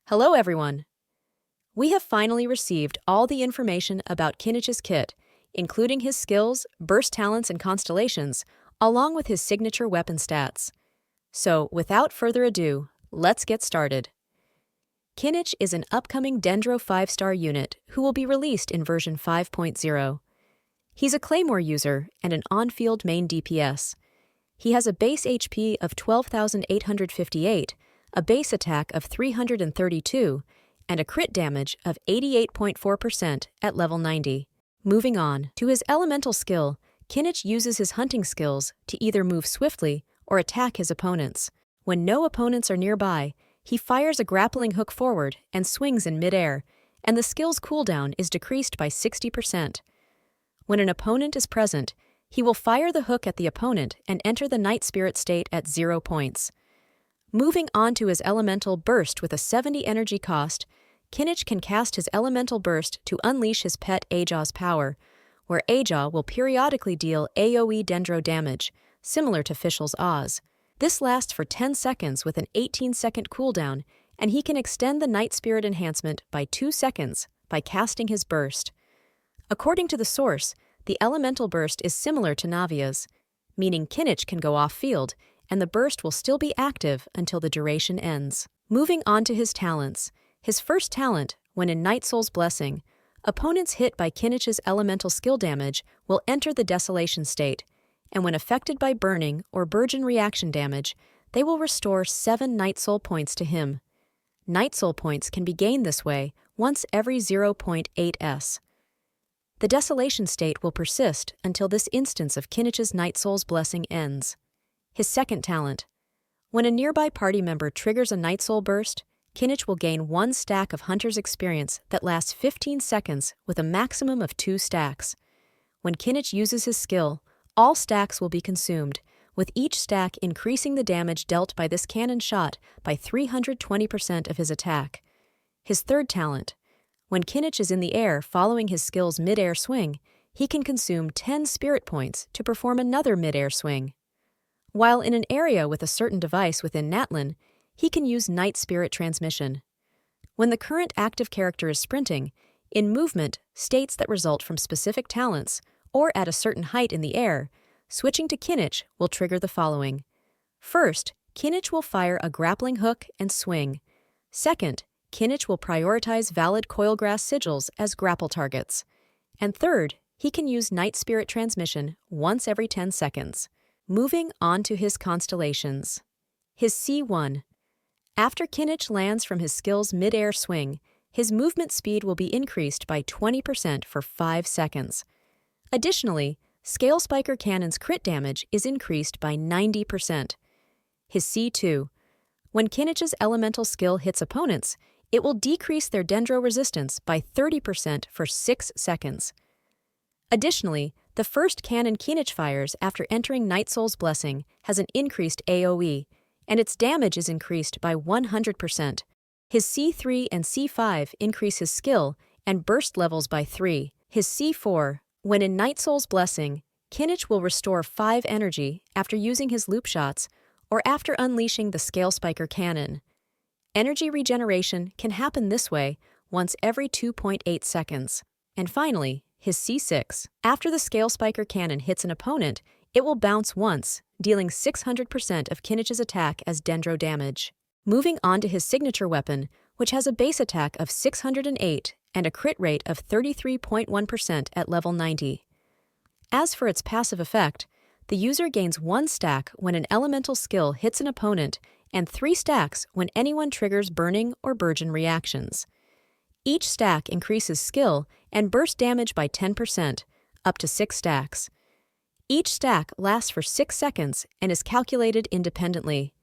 Hello everyone! We have finally received all the information about Kinich's kit, including his skills, burst talents, and constellations, along with his signature weapon stats. So, without further ado, let's get started. Kinich is an upcoming Dendro 5-star unit who will be released in version 5.0. He's a Claymore user and an on-field main DPS. He has a base HP of 12,858, a base attack of 332, and a crit damage of 88.4% at level 90. Moving on to his elemental skill, Kinich uses his hunting skills to either move swiftly or attack his opponents. When no opponents are nearby, he fires a grappling hook forward and swings in midair, and the skill's cooldown is decreased by 60%. When an opponent is present, he will fire the hook at the opponent and enter the Night Spirit state at 0 points. Moving on to his elemental burst with a 70 energy cost, Kinich can cast his elemental burst to unleash his pet Ajah's power, where Ajah will periodically deal AoE Dendro damage, similar to Fischl's Oz. This lasts for 10 seconds with an 18-second cooldown, and he can extend the Night Spirit enhancement by 2 seconds by casting his burst. According to the source, the elemental burst is similar to Navia's, meaning Kinich can go off-field, and the burst will still be active until the duration ends. Moving on to his talents. His first talent, when in Night Soul's Blessing, opponents hit by Kinich's elemental skill damage will enter the Desolation state, and when affected by burning or Burgeon reaction damage, they will restore 7 Night Soul points to him. Night Soul points can be gained this way once every 0.8 s. The Desolation state will persist until this instance of Kinich's Night Soul's Blessing ends. His second talent. When a nearby party member triggers a Night Soul burst, Kinich will gain 1 stack of Hunter's experience that lasts 15 seconds with a maximum of 2 stacks. When Kinich uses his skill, all stacks will be consumed, with each stack increasing the damage dealt by this cannon shot by 320% of his attack. His third talent. When Kinich is in the air following his skill's mid-air swing, he can consume 10 spirit points to perform another mid-air swing. While in an area with a certain device within natlan, he can use Night Spirit Transmission. When the current active character is sprinting, in movement, states that result from specific talents, or at a certain height in the air, switching to Kinich will trigger the following. First, Kinich will fire a grappling hook and swing. Second, Kinich will prioritize valid coilgrass sigils as grapple targets. And third, he can use Night Spirit Transmission once every 10 seconds. Moving on to his constellations. His C1. After Kinich lands from his skill's mid-air swing, his movement speed will be increased by 20% for 5 seconds. Additionally, Scale Spiker Cannon's crit damage is increased by 90%. His C2. When Kinich's elemental skill hits opponents, it will decrease their Dendro resistance by 30% for 6 seconds. Additionally, the first cannon Kinich fires after entering Night Soul's Blessing has an increased AoE, and its damage is increased by 100%. His C3 and C5 increase his skill and burst levels by 3. His C4, when in Night Soul's Blessing, Kinich will restore 5 energy after using his loop shots or after unleashing the Scale Spiker Cannon. Energy regeneration can happen this way once every 2.8 seconds. And finally, his C6. After the Scale Spiker Cannon hits an opponent, it will bounce once, dealing 600% of Kinich's attack as Dendro damage. Moving on to his signature weapon, which has a base attack of 608 and a crit rate of 33.1% at level 90. As for its passive effect, the user gains 1 stack when an elemental skill hits an opponent and 3 stacks when anyone triggers burning or Burgeon reactions. Each stack increases skill and burst damage by 10%, up to 6 stacks. Each stack lasts for 6 seconds and is calculated independently.